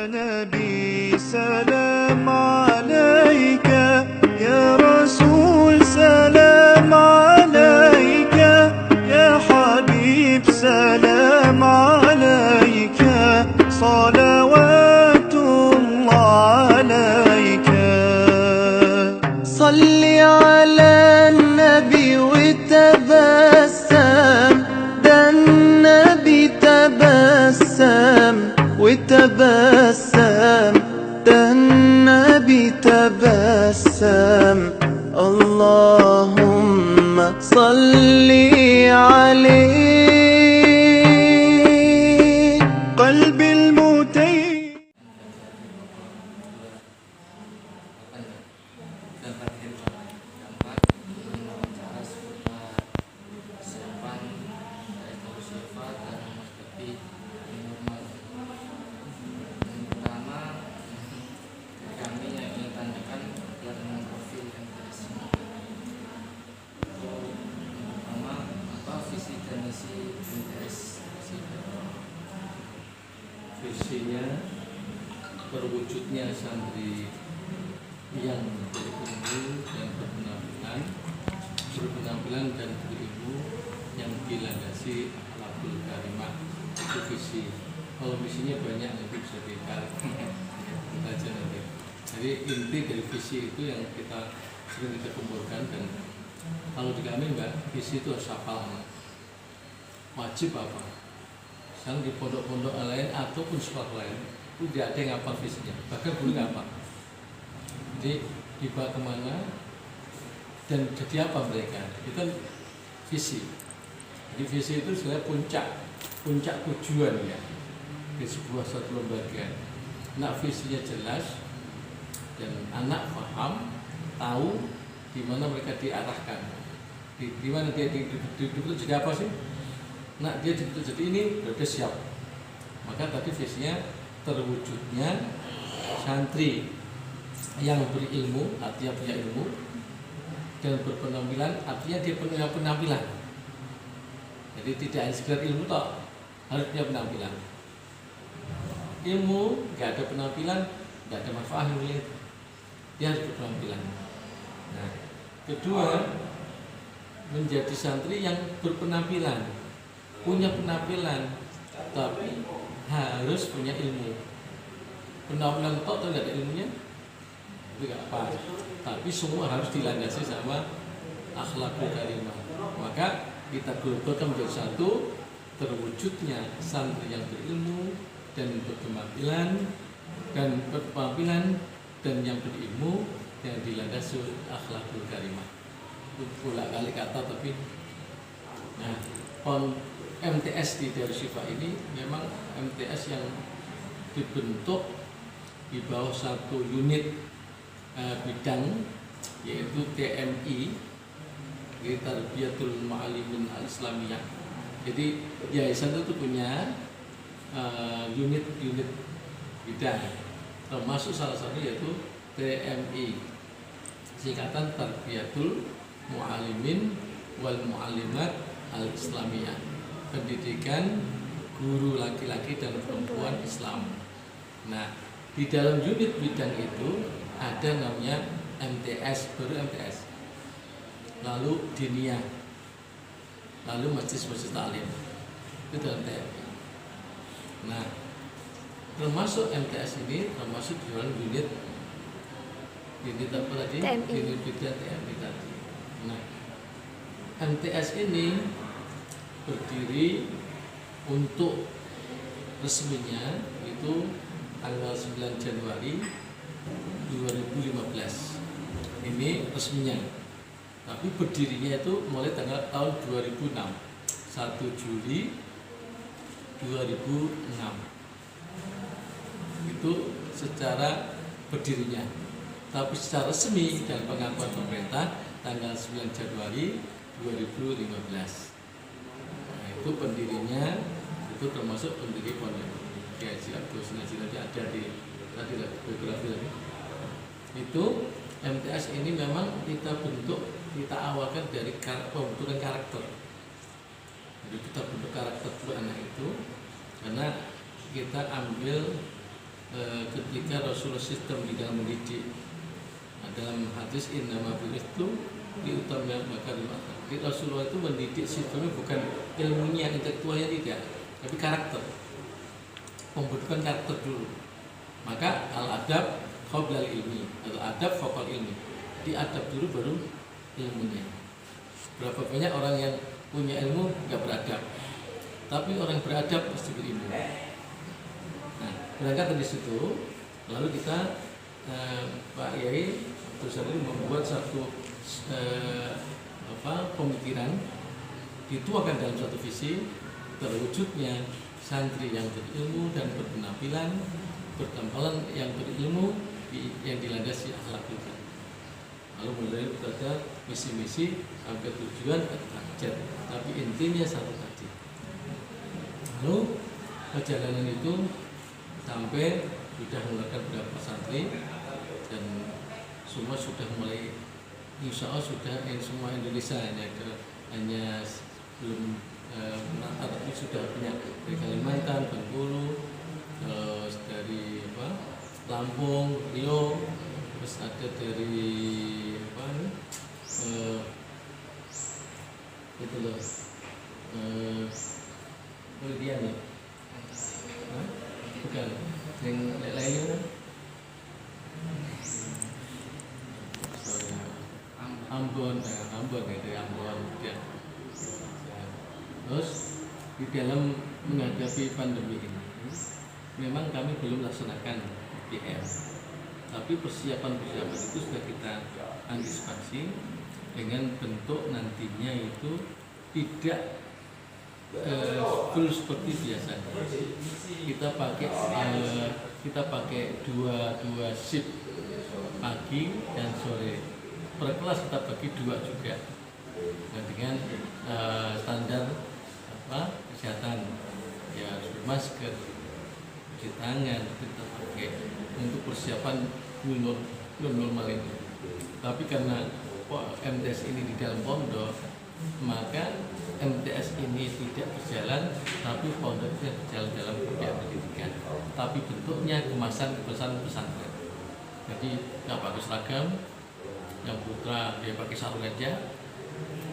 نبي سلام عليك، يا رسول سلام عليك، يا حبيب سلام عليك، صلوات الله عليك. صل على النبي وتبسم، ده النبي تبسم وتبسم، ده النبي تبسم. اللهم صل عليه. قلبي المتيم visinya terwujudnya santri yang berilmu dan berpenampilan dan berilmu yang dilandasi akhlakul karimah. Itu visi. Kalau misinya banyak nanti bisa ditarik aja nanti. Jadi inti dari visi itu yang kita sering kita kumpulkan. Dan kalau di kami enggak, visi itu harus hafal. Wajib apa? Sekarang di pondok-pondok lain ataupun sekolah lain itu tidak ada yang ngapal visinya, bahkan guru nggak apa. Jadi dibawa kemana dan jadi apa mereka? Itu visi. Jadi visi itu sebenarnya puncak tujuan ya di sebuah satu lembaga. Nah, visinya jelas dan anak paham, tahu di mana mereka diarahkan, di mana dia dibentuk jadi apa sih? Nah, dia dibentuk jadi ini sudah siap. Maka tadi visinya terwujudnya santri yang berilmu, artinya punya ilmu, dan berpenampilan, artinya dia punya penampilan. Jadi tidak hanya sekedar ilmu toh, harus punya penampilan. Ilmu nggak ada penampilan, nggak ada manfaatnya. Dia harus berpenampilan. Nah, kedua, menjadi santri yang berpenampilan, punya penampilan, tapi harus punya ilmu. Penampilan toh tidak ada ilmunya, itu nggak apa. Tapi semua harus dilandasi sama akhlakul karimah. Maka kita globalkan menjadi satu, terwujudnya santri yang berilmu dan berpenampilan dan yang berilmu yang dilandasi akhlakul karimah. Itu pula kali kata tapi nah, MTS di Darus Syifa ini memang MTS yang dibentuk di bawah satu unit bidang, yaitu TMI, Tarbiyatul Mu'allimin Al-Islamiyah. Jadi yayasan itu punya unit-unit bidang, termasuk salah satu yaitu TMI, singkatan Tarbiyatul Mu'allimin wal Mu'allimat Al-Islamiyah, pendidikan guru laki-laki dan perempuan Islam. Nah, di dalam unit bidang itu ada namanya MTS, baru MTS, lalu diniyah, lalu masjid-masjid taklim, itu dalam TMI. Nah, termasuk MTS ini termasuk di dalam unit apa tadi? TMI. Unit bidang TMI tadi. Nah, MTS ini berdiri untuk resminya itu tanggal 9 Januari 2015. Ini resminya. Tapi berdirinya itu mulai tahun 2006. 1 Juli 2006. Itu secara berdirinya. Tapi secara resmi dan pengakuan pemerintah tanggal 9 Januari 2015. Nah, itu pendirinya itu termasuk pendiri pondok Kiai Haji Abdul Sinajil tadi ada di tadi biografi tadi. Itu MTS ini memang kita awalkan dari pembentukan karakter. Jadi kita bentuk karakter dulu anak itu karena kita ambil ketika Rasulullah sistem di dalam mendidik. Nah, dalam hadis innama bu'itsu liutammima makarim akhlak. Jadi Rasulullah itu mendidik sistemnya bukan ilmunya, intelektualnya tidak, tapi karakter. Pembentukan karakter dulu. Maka al-adab qabla ilmi, al-adab faqal ilmi. Jadi adab dulu baru ilmunya. Berapa banyak orang yang punya ilmu nggak beradab, tapi orang beradab pasti berilmu. Nah, berangkat dari situ, lalu kita Pak Yai terus ini membuat satu pemikiran, dituangkan dalam satu visi terwujudnya santri yang berilmu dan berpenampilan bertampalan yang berilmu yang dilandasi akhlakul karimah. Lalu mulai pada misi-misi sampai tujuan hajat, tapi intinya satu tadi. Lalu perjalanan itu sampai sudah mengeluarkan beberapa santri dan semua sudah mulai, insya Allah sudah semua Indonesia hanya belum menata, tapi sudah punya dari Kalimantan, Bengkulu, terus dari Lampung, Riau, terus ada dari itu loh Meridian ya, bukan yang lainnya Ambon ya, dari Ambon ya. Terus di dalam menghadapi pandemi ini memang kami belum laksanakan PM, tapi persiapan itu sudah kita antisipasi dengan bentuk nantinya itu tidak full seperti biasanya. Kita pakai dua shift, pagi dan sore. Per kelas kita bagi 2 juga. Nah, dengan standar kesehatan, ya masker, cuci tangan kita pakai untuk persiapan new normal ini. Tapi karena MTS ini di dalam pondok, maka MTS ini tidak berjalan, tapi pondoknya berjalan dalam budaya pendidikan. Tapi bentuknya kemasan pesantren. Jadi nggak pakai seragam, yang putra dia pakai sarung aja,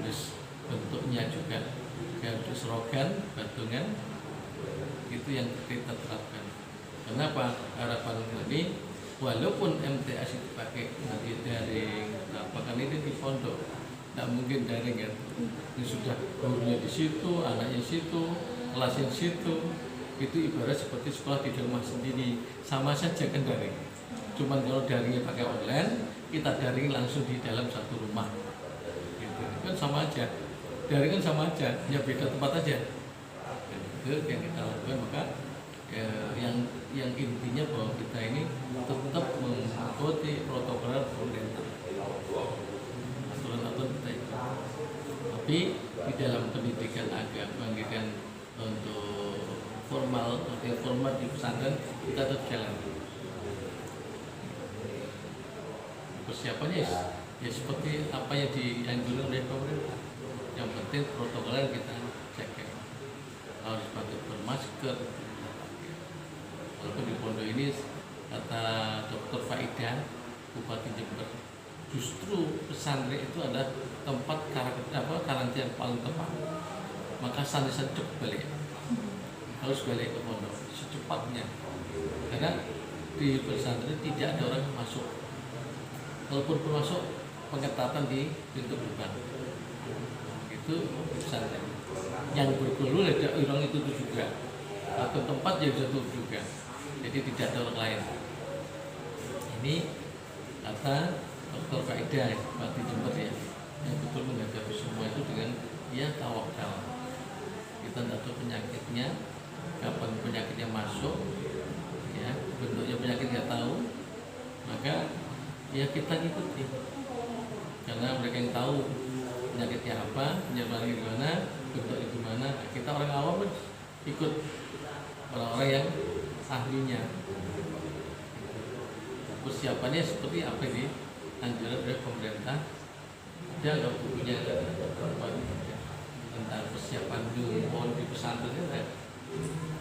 terus bentuknya juga untuk serogan, batungan, itu yang kita terapkan. Kenapa harapan ini? Walaupun MTS itu pakai nanti daring, bahkan ini di pondok, tidak mungkin daring kan? Ini sudah gurunya di situ, anaknya di situ, kelasnya di situ, itu ibarat seperti sekolah di rumah sendiri, sama saja kan daring. Cuman kalau daringnya pakai online, kita daring langsung di dalam satu rumah, gitu. Kan sama aja, daring kan sama aja, ya beda tempat aja. Itu yang kita lakukan. Maka yang intinya bahwa kita ini tetap mengikuti protokol pemerintah, aturan kita ikut. Tapi di dalam pendidikan agama, pendidikan untuk formal atau informal di pesantren kita tetap jalan. Persiapannya ya seperti apa yang dianjurkan oleh pemerintah. Yang penting protokolnya kita jaga, harus pakai bermasker. Walaupun di pondok ini kata Dr. Faidah Bupati Jember, justru pesantren itu ada tempat karantina yang paling tepat. Maka santri cepat balik, harus balik ke pondok secepatnya, karena di pesantren tidak ada orang yang masuk. Walaupun masuk, pengetatan di pintu gerbang. Itu pesantren. Yang berguru ada orang itu juga, atau tempat yang jatuh juga. Jadi tidak ada orang lain. Ini kata Dr. Faidah Bupati Jember ya, yang betul menghadapi semua itu dengan tawakal. Kita tidak tahu penyakitnya, kapan penyakitnya masuk, ya bentuknya penyakit nggak tahu, maka kita ikuti. Karena mereka yang tahu penyakitnya apa, penyebarannya gimana, bentuknya gimana. Kita orang awam pun ikut orang-orang yang ahlinya. Persiapannya seperti apa ini? Anjuran dari pemerintah. Ada nggak bukunya tentang persiapan di pesantren?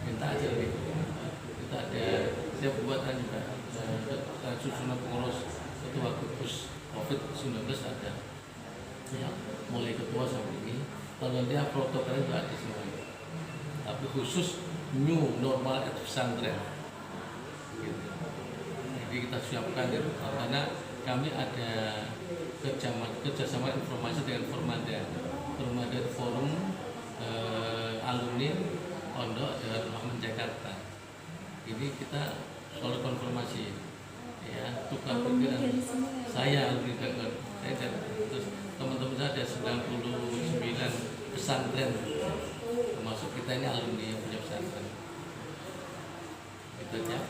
Minta aja nih. Kita ada saya buatan juga susunan pengurus ketua gugus COVID-19 ada ya, mulai ketua sampai ini. Kalau dia protokolnya itu ada semua, tapi khusus new normal at pesantren gitu. Jadi kita siapkan itu karena kami ada kerjasama informasi dengan Formada Forum Alumni Pondok Darul Rahman Jakarta. Ini kita selalu konfirmasi ya, tukar pikiran saya alumni Jakarta. Terus teman-teman saya ada 99 pesantren, termasuk kita ini alumni yang punya pesantren. Itu aja.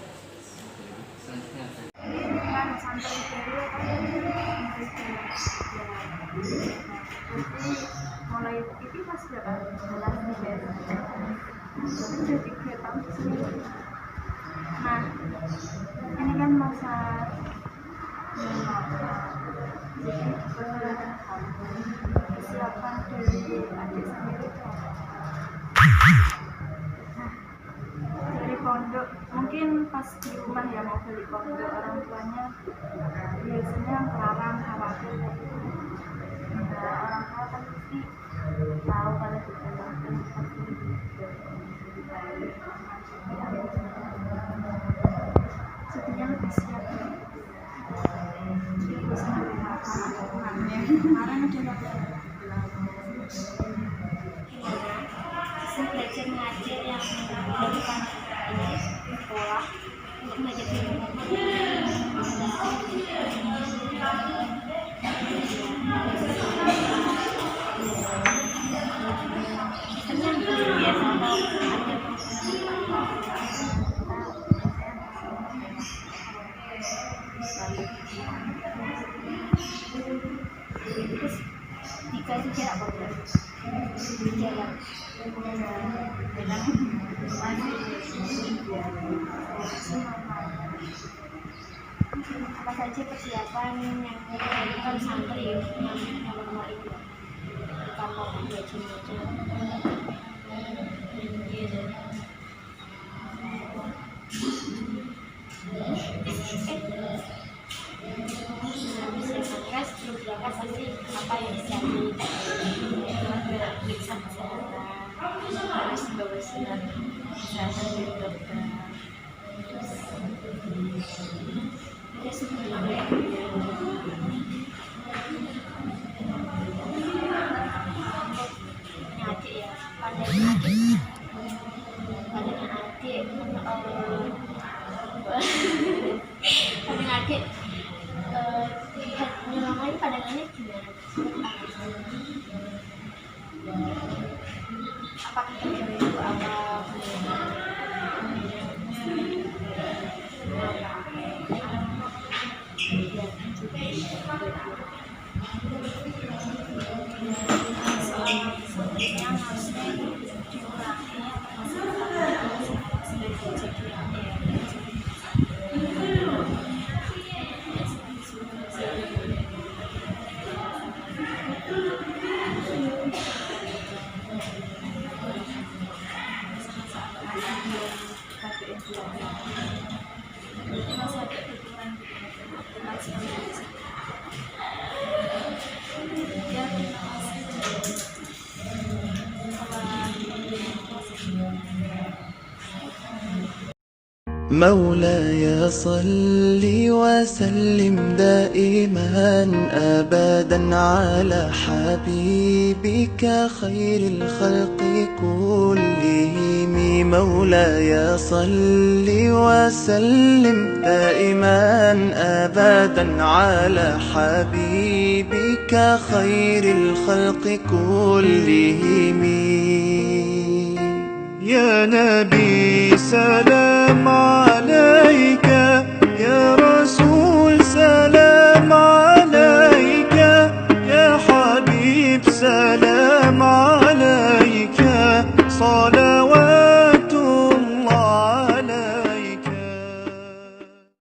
Mulai itu pas berapa? Jelas nih jadi kegiatan sendiri. Nah, ini kan masa jadi persiapan dari adik sendiri itu apa? Nah, dari pondok mungkin pas di rumah ya mau beli pondok orang tuanya biasanya melarang, khawatir kayak gitu. Nah, orang tua kan pasti tahu kalau kita lakukan pasti sedihnya lebih siap ya. Terus kemarin ada saya belajar ngajar yang dari ini sekolah untuk belajar di rumah. Terus dikasih jarak berapa? Jarak apa saja persiapan yang dilakukan santri yang normal itu tanpa belajar stres beberapa pasti apa yang disiapin periksa kesehatan harus bawa surat kesehatan dari dokter terus ada sebelumnya adik ya padanya adik padanya adik lihat nyelamain pandangannya gimana? Apa kita itu apa? Yang harusnya dikurangi مولاي صل وسلم دائما أبدا على حبيبك خير الخلق كلهم. مولاي صل وسلم دائما أبدا على حبيبك خير الخلق كلهم. يا نبي سلام عليك